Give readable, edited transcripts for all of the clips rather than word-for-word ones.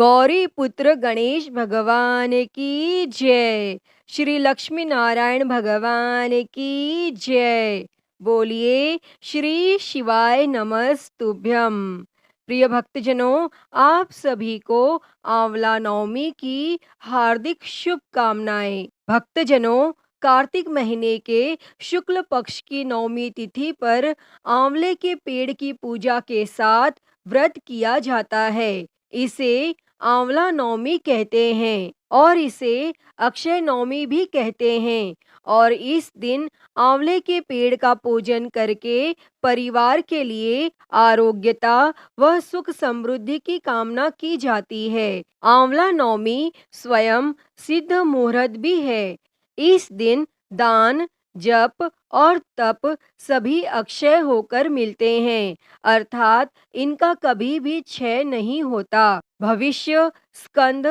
गौरी पुत्र गणेश भगवान की जय। श्री लक्ष्मी नारायण भगवान की जय। बोलिए श्री शिवाय नमस्तुभ्यम। प्रिय भक्तजनों, आप सभी को आंवला नवमी की हार्दिक शुभकामनाएं। भक्तजनों, कार्तिक महीने के शुक्ल पक्ष की नवमी तिथि पर आंवले के पेड़ की पूजा के साथ व्रत किया जाता है। इसे आंवला नवमी कहते हैं और इसे अक्षय नवमी भी कहते हैं। और इस दिन आंवले के पेड़ का पूजन करके परिवार के लिए आरोग्यता व सुख समृद्धि की कामना की जाती है। आंवला नवमी स्वयं सिद्ध मुहूर्त भी है। इस दिन दान, जप और तप सभी अक्षय होकर मिलते हैं, अर्थात इनका कभी भी क्षय नहीं होता। भविष्य, स्कंद,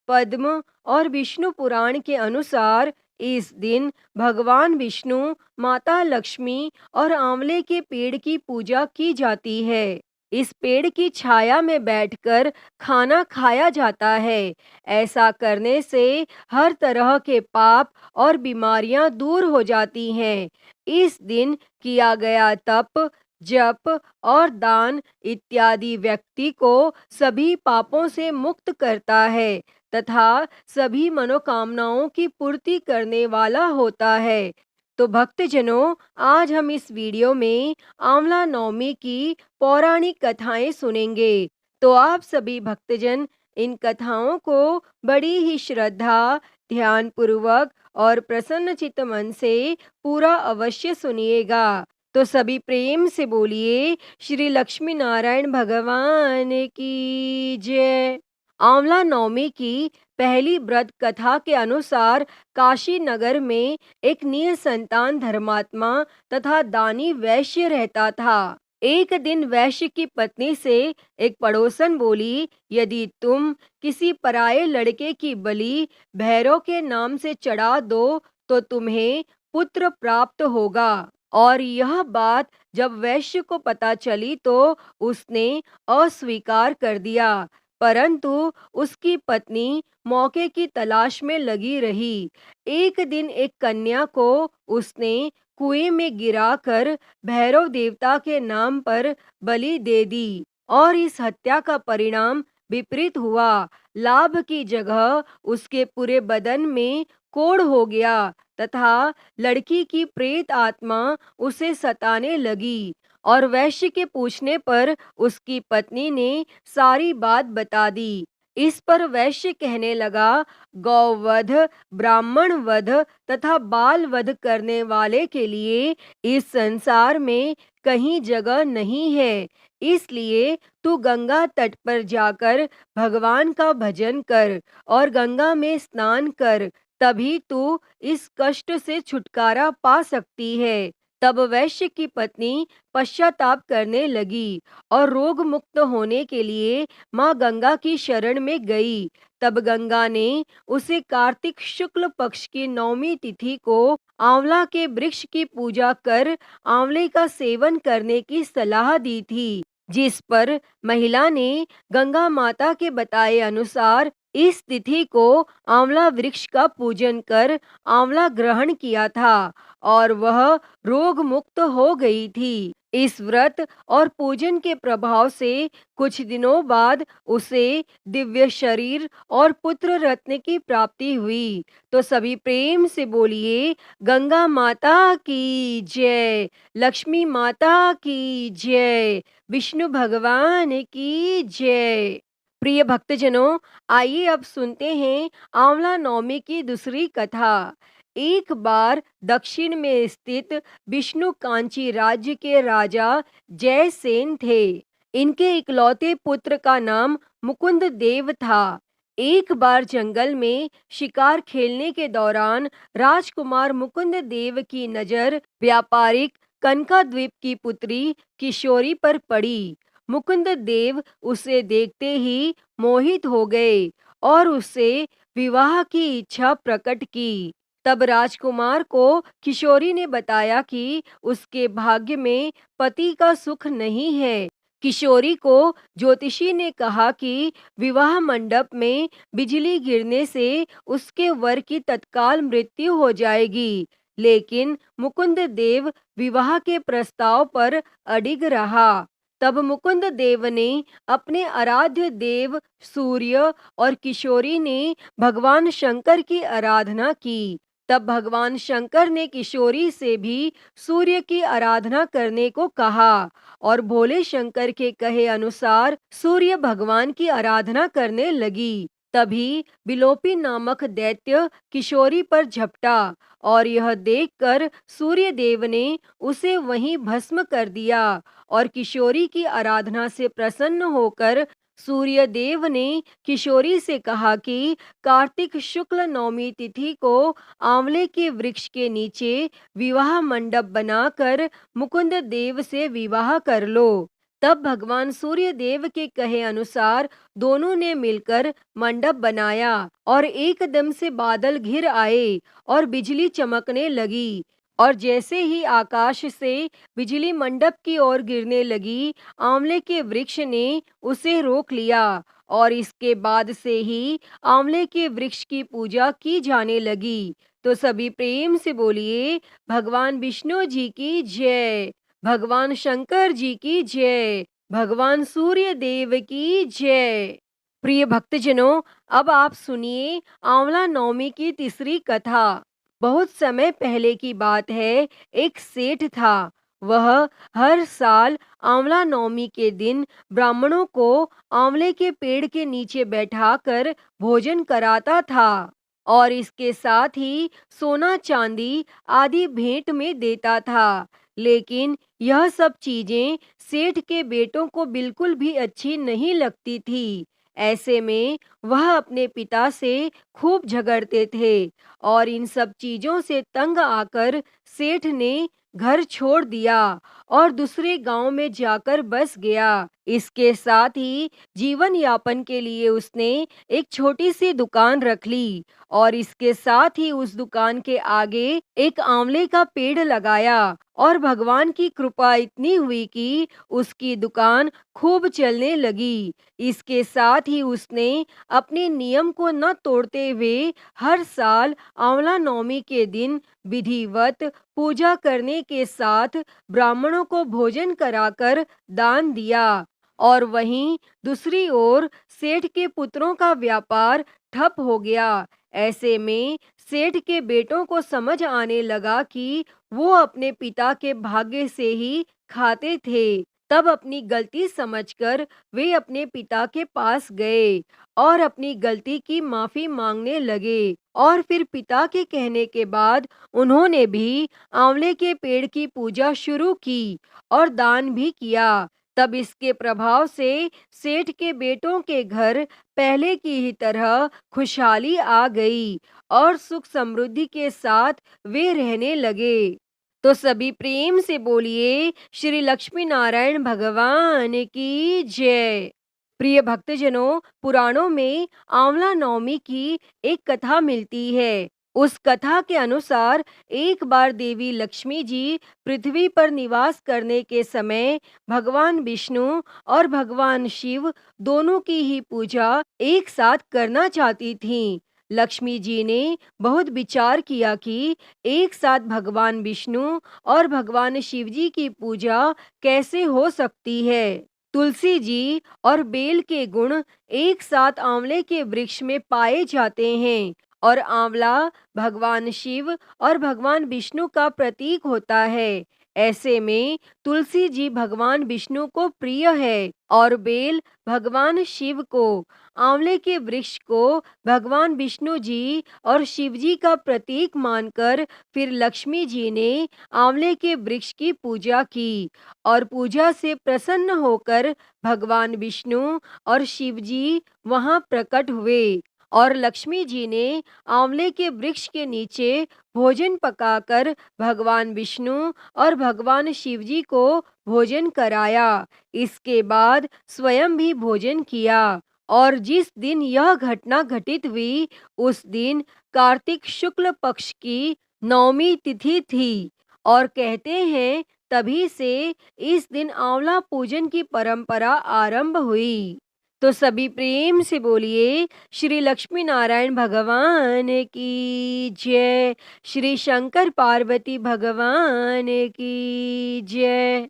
पद्म और विष्णु पुराण के अनुसार इस दिन भगवान विष्णु, माता लक्ष्मी और आंवले के पेड़ की पूजा की जाती है। इस पेड़ की छाया में बैठकर खाना खाया जाता है। ऐसा करने से हर तरह के पाप और बीमारियां दूर हो जाती हैं। इस दिन किया गया तप, जप और दान इत्यादि व्यक्ति को सभी पापों से मुक्त करता है तथा सभी मनोकामनाओं की पूर्ति करने वाला होता है। तो भक्तजनों, आज हम इस वीडियो में आंवला नवमी की पौराणिक कथाएं सुनेंगे। तो आप सभी भक्तजन इन कथाओं को बड़ी ही श्रद्धा, ध्यान पूर्वक और प्रसन्न चित्त मन से पूरा अवश्य सुनिएगा। तो सभी प्रेम से बोलिए श्री लक्ष्मी नारायण भगवान की जय। आंवला नवमी की पहली व्रत कथा के अनुसार काशी नगर में एक निसंतान धर्मात्मा तथा दानी वैश्य रहता था। एक दिन वैश्य की पत्नी से एक पड़ोसन बोली, यदि तुम किसी पराये लड़के की बलि भैरव के नाम से चढ़ा दो तो तुम्हें पुत्र प्राप्त होगा। और यह बात जब वैश्य को पता चली तो उसने अस्वीकार कर दिया। परंतु उसकी पत्नी मौके की तलाश में लगी रही। एक दिन एक कन्या को उसने कुएं में गिराकर भैरव देवता के नाम पर बलि दे दी और इस हत्या का परिणाम विपरीत हुआ। लाभ की जगह उसके पूरे बदन में कोढ़ हो गया तथा लड़की की प्रेत आत्मा उसे सताने लगी। और वैश्य के पूछने पर उसकी पत्नी ने सारी बात बता दी। इस पर वैश्य कहने लगा, गौवध, ब्राह्मण वध तथा बाल वध करने वाले के लिए इस संसार में कहीं जगह नहीं है। इसलिए तू गंगा तट पर जाकर भगवान का भजन कर और गंगा में स्नान कर, तभी तू इस कष्ट से छुटकारा पा सकती है। तब वैश्य की पत्नी पश्चाताप करने लगी और रोग मुक्त होने के लिए माँ गंगा की शरण में गई। तब गंगा ने उसे कार्तिक शुक्ल पक्ष की नवमी तिथि को आंवला के वृक्ष की पूजा कर आंवले का सेवन करने की सलाह दी थी। जिस पर महिला ने गंगा माता के बताए अनुसार इस तिथि को आंवला वृक्ष का पूजन कर आंवला ग्रहण किया था और वह रोग मुक्त हो गई थी। इस व्रत और पूजन के प्रभाव से कुछ दिनों बाद उसे दिव्य शरीर और पुत्र रत्न की प्राप्ति हुई। तो सभी प्रेम से बोलिए गंगा माता की जय, लक्ष्मी माता की जय, विष्णु भगवान की जय। प्रिय भक्तजनों, आइए अब सुनते हैं आंवला नवमी की दूसरी कथा। एक बार दक्षिण में स्थित विष्णु कांची राज्य के राजा जयसेन थे। इनके इकलौते पुत्र का नाम मुकुंद देव था। एक बार जंगल में शिकार खेलने के दौरान राजकुमार मुकुंद देव की नजर व्यापारिक कनकाद्वीप की पुत्री किशोरी पर पड़ी। मुकुंद देव उसे देखते ही मोहित हो गए और उससे विवाह की इच्छा प्रकट की। तब राजकुमार को किशोरी ने बताया कि उसके भाग्य में पति का सुख नहीं है, किशोरी को ज्योतिषी ने कहा कि विवाह मंडप में बिजली गिरने से उसके वर की तत्काल मृत्यु हो जाएगी, लेकिन मुकुंद देव विवाह के प्रस्ताव पर अडिग रहा। तब मुकुंद देव ने अपने आराध्य देव सूर्य और किशोरी ने भगवान शंकर की आराधना की। तब भगवान शंकर ने किशोरी से भी सूर्य की आराधना करने को कहा और भोले शंकर के कहे अनुसार सूर्य भगवान की आराधना करने लगी। तभी बिलोपी नामक दैत्य किशोरी पर झपटा और यह देखकर सूर्य देव ने उसे वहीं भस्म कर दिया और किशोरी की आराधना से प्रसन्न होकर सूर्य देव ने किशोरी से कहा कि कार्तिक शुक्ल नवमी तिथि को आंवले के वृक्ष के नीचे विवाह मंडप बनाकर मुकुंद देव से विवाह कर लो। तब भगवान सूर्य देव के कहे अनुसार दोनों ने मिलकर मंडप बनाया और एकदम से बादल घिर आए और बिजली चमकने लगी। और जैसे ही आकाश से बिजली मंडप की ओर गिरने लगी, आंवले के वृक्ष ने उसे रोक लिया और इसके बाद से ही आंवले के वृक्ष की पूजा की जाने लगी। तो सभी प्रेम से बोलिए, भगवान विष्णु जी की जय, भगवान शंकर जी की जय, भगवान सूर्य देव की जय। प्रिय भक्तजनों, अब आप सुनिए आंवला नवमी की तीसरी कथा। बहुत समय पहले की बात है, एक सेठ था। वह हर साल आंवला नवमी के दिन ब्राह्मणों को आंवले के पेड़ के नीचे बैठाकर भोजन कराता था और इसके साथ ही सोना चांदी आदि भेंट में देता था। लेकिन यह सब चीजें सेठ के बेटों को बिल्कुल भी अच्छी नहीं लगती थी। ऐसे में वह अपने पिता से खूब झगड़ते थे और इन सब चीजों से तंग आकर सेठ ने घर छोड़ दिया और दूसरे गांव में जाकर बस गया। इसके साथ ही जीवन यापन के लिए उसने एक छोटी सी दुकान रख ली और इसके साथ ही उस दुकान के आगे एक आंवले का पेड़ लगाया और भगवान की कृपा इतनी हुई कि उसकी दुकान खूब चलने लगी। इसके साथ ही उसने अपने नियम को न तोड़ते हुए हर साल आंवला नवमी के दिन विधिवत पूजा करने के साथ ब्राह्मणों को भोजन कराकर दान दिया। और वहीं दूसरी ओर सेठ के पुत्रों का व्यापार ठप हो गया। ऐसे में सेठ के बेटों को समझ आने लगा कि वो अपने पिता के भाग्य से ही खाते थे। तब अपनी गलती समझकर वे अपने पिता के पास गए और अपनी गलती की माफी मांगने लगे और फिर पिता के कहने के बाद उन्होंने भी आंवले के पेड़ की पूजा शुरू की और दान भी किया। तब इसके प्रभाव से सेठ के बेटों के घर पहले की ही तरह खुशहाली आ गई और सुख समृद्धि के साथ वे रहने लगे। तो सभी प्रेम से बोलिए, श्री लक्ष्मी नारायण भगवान की जय। प्रिय भक्तजनों, पुराणों में आंवला नवमी की एक कथा मिलती है। उस कथा के अनुसार एक बार देवी लक्ष्मी जी पृथ्वी पर निवास करने के समय भगवान विष्णु और भगवान शिव दोनों की ही पूजा एक साथ करना चाहती थीं। लक्ष्मी जी ने बहुत विचार किया कि एक साथ भगवान विष्णु और भगवान शिव जी की पूजा कैसे हो सकती है। तुलसी जी और बेल के गुण एक साथ आंवले के वृक्ष में पाए जाते हैं और आंवला भगवान शिव और भगवान विष्णु का प्रतीक होता है। ऐसे में तुलसी जी भगवान विष्णु को प्रिय है और बेल भगवान शिव को। आंवले के वृक्ष को भगवान विष्णु जी और शिव जी का प्रतीक मानकर फिर लक्ष्मी जी ने आंवले के वृक्ष की पूजा की और पूजा से प्रसन्न होकर भगवान विष्णु और शिव जी वहां प्रकट हुए और लक्ष्मी जी ने आंवले के वृक्ष के नीचे भोजन पकाकर भगवान विष्णु और भगवान शिव जी को भोजन कराया। इसके बाद स्वयं भी भोजन किया और जिस दिन यह घटना घटित हुई उस दिन कार्तिक शुक्ल पक्ष की नवमी तिथि थी और कहते हैं तभी से इस दिन आंवला पूजन की परंपरा आरंभ हुई। तो सभी प्रेम से बोलिए श्री लक्ष्मी नारायण भगवान की जय, श्री शंकर पार्वती भगवान की जय।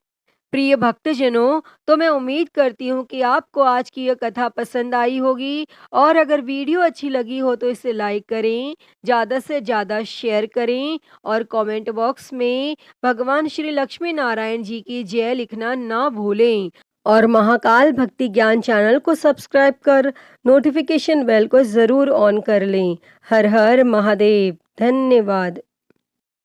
प्रिय भक्तजनों, तो मैं उम्मीद करती हूँ कि आपको आज की यह कथा पसंद आई होगी और अगर वीडियो अच्छी लगी हो तो इसे लाइक करें, ज़्यादा से ज़्यादा शेयर करें और कमेंट बॉक्स में भगवान श्री लक्ष्मी नारायण जी की जय लिखना ना भूलें और महाकाल भक्ति ज्ञान चैनल को सब्सक्राइब कर नोटिफिकेशन बेल को ज़रूर ऑन कर लें। हर हर महादेव। धन्यवाद।